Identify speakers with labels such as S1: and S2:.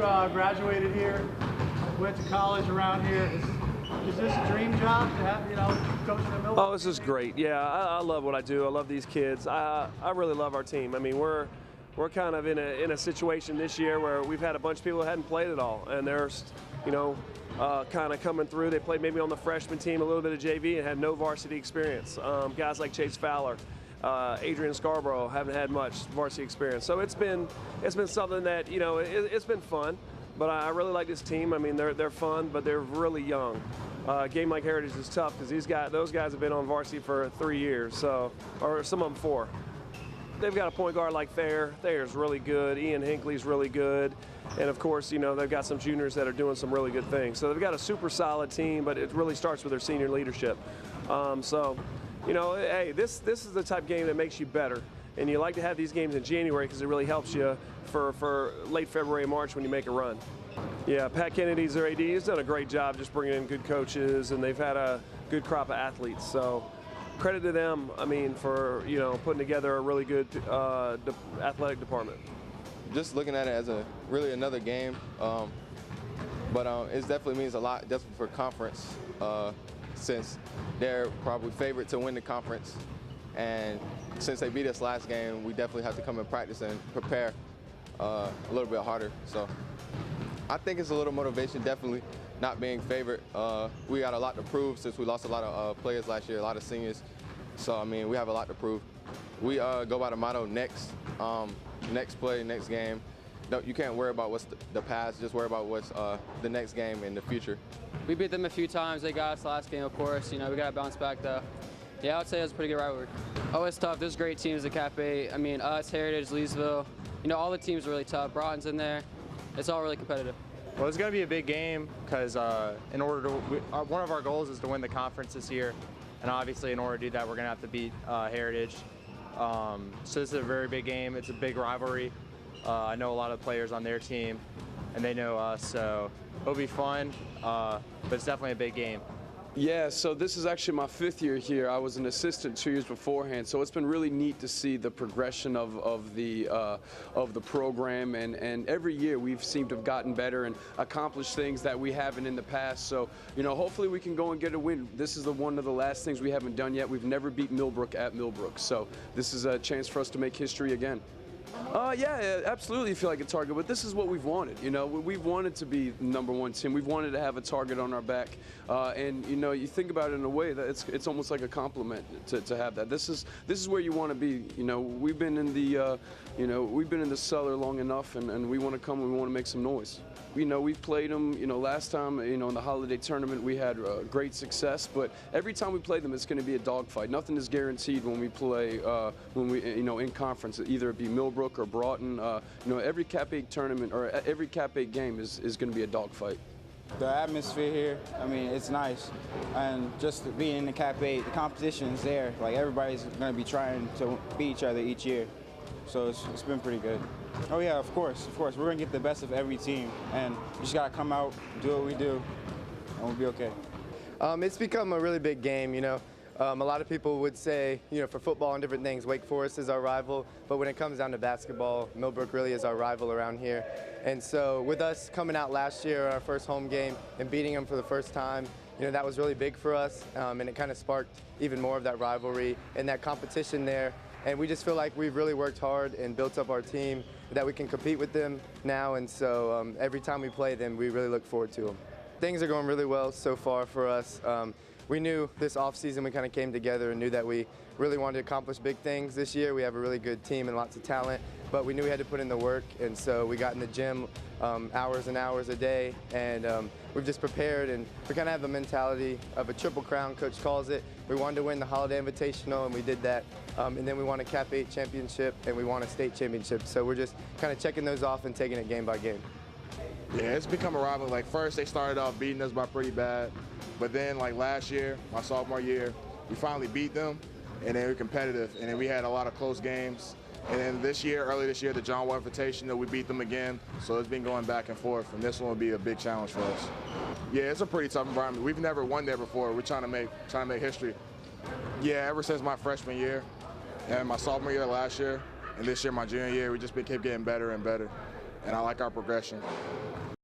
S1: graduated here, went to college around here. Is this a dream job to have, coaching at Millbrook?
S2: Oh, this is great. Yeah, I love what I do. I love these kids. I really love our team. I mean, we're kind of in a situation this year where we've had a bunch of people who hadn't played at all, and they're, kind of coming through. They played maybe on the freshman team, a little bit of JV, and had no varsity experience. Guys like Chase Fowler, Adrian Scarborough haven't had much varsity experience. So it's been something that it's been fun. But I really like this team. I mean, they're fun, but they're really young. A game like Heritage is tough because those guys have been on varsity for 3 years, or some of them 4. They've got a point guard like Thayer. Thayer's really good. Ian Hinckley's really good. And of course, they've got some juniors that are doing some really good things. So they've got a super solid team, but it really starts with their senior leadership. Hey, this is the type of game that makes you better. And you like to have these games in January because it really helps you for late February and March when you make a run. Yeah, Pat Kennedy's their AD. He's done a great job just bringing in good coaches, and they've had a good crop of athletes. So credit to them, for putting together a really good athletic department.
S3: Just looking at it as really another game, but it definitely means a lot, definitely for conference, since they're probably favorite to win the conference. And since they beat us last game, we definitely have to come and practice and prepare a little bit harder. So I think it's a little motivation, definitely not being favored. We got a lot to prove since we lost a lot of players last year, a lot of seniors. So, we have a lot to prove. We go by the motto, next play, next game. No, you can't worry about what's the past, just worry about what's the next game in the future.
S4: We beat them a few times. They got us last game, of course. We got to bounce back, though. Yeah, I would say it was a pretty good rivalry. Oh, it's tough. There's great teams at Cap 8. Us, Heritage, Leesville. All the teams are really tough. Broughton's in there. It's all really competitive.
S5: Well, it's going to be a big game because one of our goals is to win the conference this year. And obviously, in order to do that, we're going to have to beat Heritage. So this is a very big game. It's a big rivalry. I know a lot of players on their team, and they know us. So it'll be fun, but it's definitely a big game.
S6: Yeah, so this is actually my 5th year here. I was an assistant 2 years beforehand, so it's been really neat to see the progression of the program, and every year we've seemed to have gotten better and accomplished things that we haven't in the past. So, hopefully we can go and get a win. This is one of the last things we haven't done yet. We've never beat Millbrook at Millbrook, so this is a chance for us to make history again. Yeah, absolutely feel like a target, but this is what we've wanted. We've wanted to be the #1 team. We've wanted to have a target on our back, and you think about it in a way that it's almost like a compliment to have that. This is where you want to be. We've been in the cellar long enough, and we want to come and we want to make some noise. We've played them, last time, in the holiday tournament we had great success, but every time we play them it's going to be a dogfight. Nothing is guaranteed when we play, in conference, either it be Millbrook or Broughton. Every Cap 8 tournament or every Cap 8 game is going to be a dogfight.
S7: The atmosphere here, it's nice. And just being in the Cap 8, the competition is there. Like, everybody's going to be trying to beat each other each year. So it's been pretty good. Oh yeah, of course. We're going to get the best of every team. And you just got to come out, do what we do, and we'll be okay.
S8: It's become a really big game, A lot of people would say, for football and different things, Wake Forest is our rival. But when it comes down to basketball, Millbrook really is our rival around here. And so with us coming out last year, our first home game, and beating them for the first time, that was really big for us. And it kind of sparked even more of that rivalry and that competition there. And we just feel like we've really worked hard and built up our team that we can compete with them now. And so every time we play them, we really look forward to them. Things are going really well so far for us. We knew this offseason we kind of came together and knew that we really wanted to accomplish big things this year. We have a really good team and lots of talent, but we knew we had to put in the work. And so we got in the gym hours and hours a day, and we've just prepared, and we kind of have the mentality of a triple crown, Coach calls it. We wanted to win the Holiday Invitational, and we did that. And then we won a Cap 8 championship, and we won a state championship. So we're just kind of checking those off and taking it game by game.
S9: Yeah, it's become a rivalry. Like, first they started off beating us by pretty bad, but then like last year, my sophomore year, we finally beat them, and they were competitive, and then we had a lot of close games. And then early this year, the John Wall Invitational, we beat them again. So it's been going back and forth, and this one will be a big challenge for us. Yeah, it's a pretty tough environment. We've never won there before. We're trying to make history. Yeah, ever since my freshman year and my sophomore year last year, And this year, my junior year, we just kept getting better and better. And I like our progression.